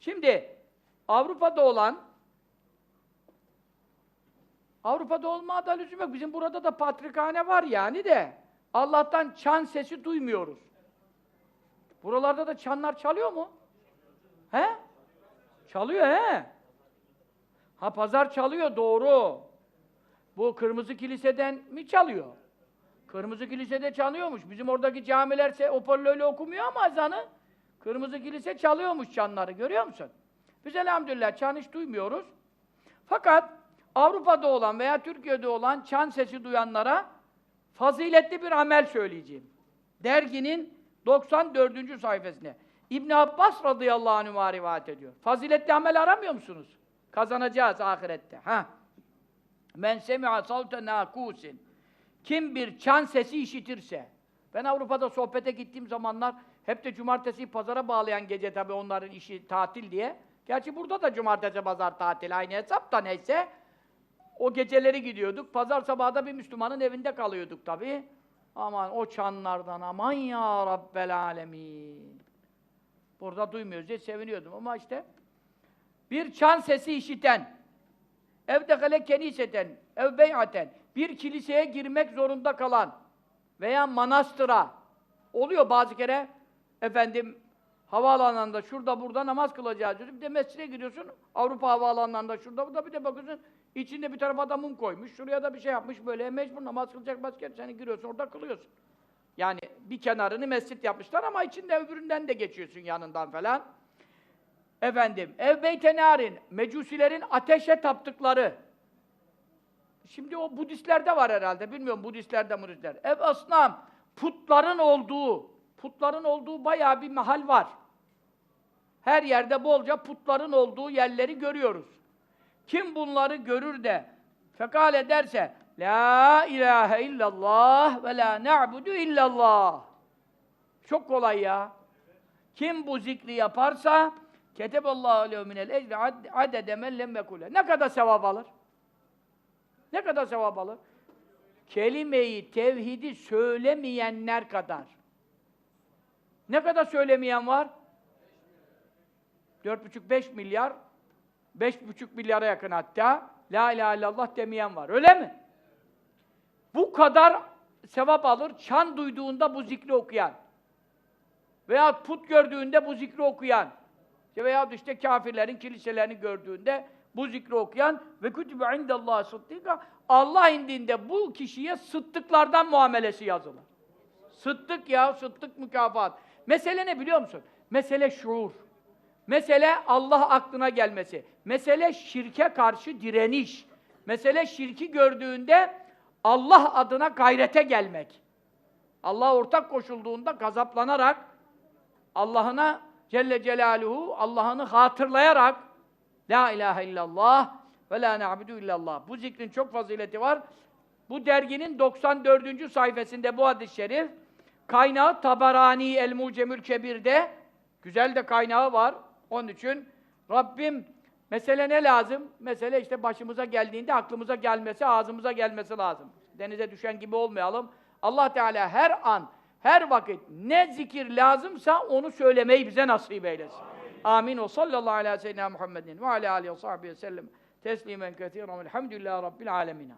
Şimdi Avrupa'da olmaya da lüzum yok. Bizim burada da patrikhane var yani de. Allah'tan çan sesi duymuyoruz. Buralarda da çanlar çalıyor mu? He? Çalıyor he. Ha pazar çalıyor doğru. Bu Kırmızı Kilise'den mi çalıyor? Kırmızı Kilise'de çalıyormuş. Bizim oradaki camilerse hoparlörle okumuyor ama ezanı. Kırmızı Kilise çalıyormuş çanları. Görüyor musun? Biz elhamdülillah çan hiç duymuyoruz. Fakat Avrupa'da olan veya Türkiye'de olan çan sesi duyanlara faziletli bir amel söyleyeceğim. Derginin 94. sayfasında. İbn Abbas radıyallahu anh'a rivayet ediyor. Faziletli amel aramıyor musunuz? Kazanacağız ahirette. Men semi'a savte nakusin. Kim bir çan sesi işitirse. Ben Avrupa'da sohbete gittiğim zamanlar hep de cumartesi pazara bağlayan gece tabii onların işi tatil diye. Gerçi burada da cumartesi pazar tatil aynı hesap da neyse. O geceleri gidiyorduk. Pazar sabahı da bir Müslümanın evinde kalıyorduk tabii. Aman o çanlardan aman ya Rabbel alemin. Burada duymuyoruz diye seviniyordum ama işte bir çan sesi işiten evdekale keniseten, ev bey'aten bir kiliseye girmek zorunda kalan veya manastıra oluyor bazı kere efendim havaalanında şurada burada namaz kılacağız diyor. Bir de mescide giriyorsun Avrupa havaalanlarında şurada burada bir de bakıyorsun içinde bir tarafa da mum koymuş. Şuraya da bir şey yapmış böyle mecbur namaz kılacak başka seni giriyorsun orada kılıyorsun. Yani bir kenarını mescit yapmışlar ama içinde öbüründen de geçiyorsun yanından falan. Efendim, ev beytenarin, mecusilerin ateşe taptıkları. Şimdi o Budistlerde var herhalde, bilmiyorum Budistlerde. Ev asnam, putların olduğu bayağı bir mahal var. Her yerde bolca putların olduğu yerleri görüyoruz. Kim bunları görür de fekal ederse La ilahe illallah ve la na'budu illallah. Çok kolay ya. Kim bu zikri yaparsa keteballahu lehu minel ecri adede men lem yekule. Ne kadar sevap alır? Ne kadar sevap alır? Kelime-i tevhidi söylemeyenler kadar. Ne kadar söylemeyen var? 4,5-5 milyar, 5,5 milyara yakın hatta La ilahe illallah demeyen var. Öyle mi? Bu kadar sevap alır, çan duyduğunda bu zikri okuyan. Veya put gördüğünde bu zikri okuyan. Veya işte kafirlerin kiliselerini gördüğünde bu zikri okuyan ve kütübe indellâhi sıddîka Allah indinde bu kişiye sıddıklardan muamelesi yazılır. Sıddık ya, sıddık mükafat. Mesele ne biliyor musun? Mesele şuur. Mesele Allah aklına gelmesi. Mesele şirke karşı direniş. Mesele şirki gördüğünde Allah adına gayrete gelmek. Allah'a ortak koşulduğunda gazaplanarak Allah'ına Celle Celaluhu Allah'ını hatırlayarak La ilahe illallah ve la na'budu illallah. Bu zikrin çok fazileti var. Bu derginin 94. sayfasında bu hadis-i şerif kaynağı Tabarani El-Mucemül Kebir'de güzel de kaynağı var. Onun için Rabbim mesele ne lazım? Mesele işte başımıza geldiğinde aklımıza gelmesi, ağzımıza gelmesi lazım. Denize düşen gibi olmayalım. Allah Teala her an, her vakit ne zikir lazımsa onu söylemeyi bize nasip eylesin. Amin. O sallallahu aleyhi ve sellem Muhammedin ve aleyhi ve sahbihi sellem teslimen kethiren velhamdülillahi rabbil alemin.